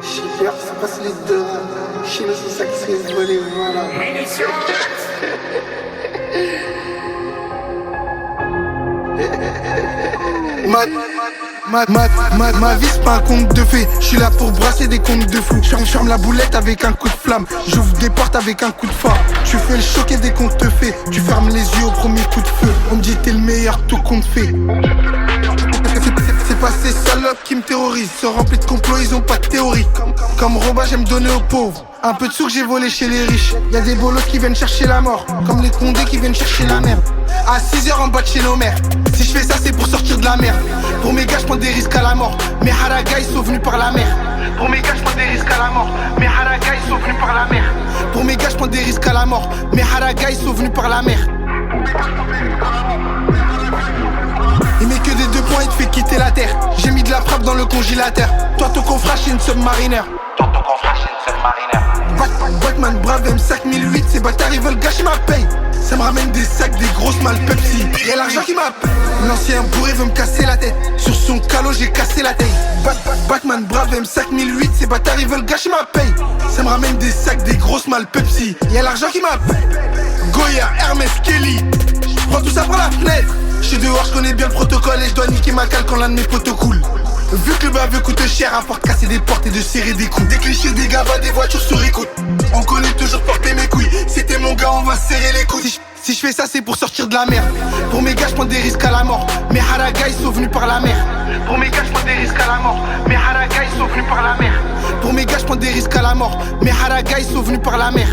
Shipper, ça passe les deux. Chino, c'est ça qui se fait voler, voilà. Ma vie c'est pas un conte de fées. Je suis là pour brasser des contes de fous. Ferme la boulette avec un coup de flamme. J'ouvre des portes avec un coup de phare. Tu fais le choquer dès qu'on te fait. Tu fermes les yeux au premier coup de feu. On me dit t'es le meilleur, tout compte fait. C'est pas ces salopes qui me terrorisent. Sont remplis de complots, ils ont pas de théorie. Comme Roba, j'aime donner aux pauvres. Un peu de sous que j'ai volé chez les riches. Y'a des bolos qui viennent chercher la mort. Comme les condés qui viennent chercher la merde. À 6h en bas de chez nos mères. Si je fais ça c'est pour sortir de la merde. Pour mes gars je prends des risques à la mort. Mes haragas ils sont venus par la mer. Pour mes gars je prends des risques à la mort. Mes haragas ils sont venus par la mer. Pour mes gars je prends des risques à la mort. Mes haragas ils sont venus par la mer. Il met que des 2 points, il te fait quitter la terre. J'ai mis de la frappe dans le congélateur. Toi ton confrère c'est une submariner. Batman Brave M5008, ces bâtards ils veulent gâcher ma paye. Ça me ramène des sacs, des grosses malles Pepsi. Y'a l'argent qui m'appelle. L'ancien bourré veut me casser la tête. Sur son calot j'ai cassé la taille. Batman Brave M5008, ces bâtards ils veulent gâcher ma paye. Ça me ramène des sacs, des grosses malles Pepsi. Y'a l'argent qui m'appelle. Goya, Hermès, Kelly. Prends tout ça par la fenêtre. J'suis dehors, j'connais bien le protocole et j'dois niquer ma cale quand l'un de mes potos coule. Vu que le baveux coûte cher, à part de casser des portes et de serrer des coups. Des clichés, des gabas, des voitures sur écoute. On connaît toujours porter mes couilles. Si t'es mon gars, on va serrer les couilles. Si je fais ça, c'est pour sortir de la merde. Pour mes gars, j'prends des risques à la mort. Mes haragas, ils sont venus par la mer. Pour mes gars, j'prends des risques à la mort. Mes haragas, ils sont venus par la mer. Pour mes gars, j'prends des risques à la mort. Mes haragas, ils sont venus par la mer.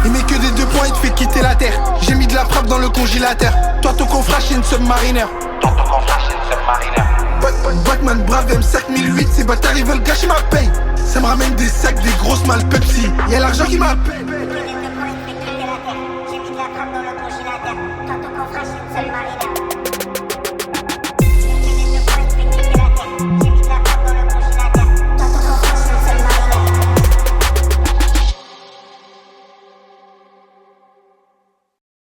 Il met que des 2 points, il te fait quitter la terre. J'ai mis de la frappe dans le congélateur. Toi ton confrère c'est une submariner. Batman Brave M5008, ces bâtards ils veulent gâcher ma paye. Ça me ramène des sacs, des grosses malles Pepsi. Y'a l'argent qui m'appelle. J'ai mis de la frappe dans le congélateur. Quand ton confrère c'est une submariner.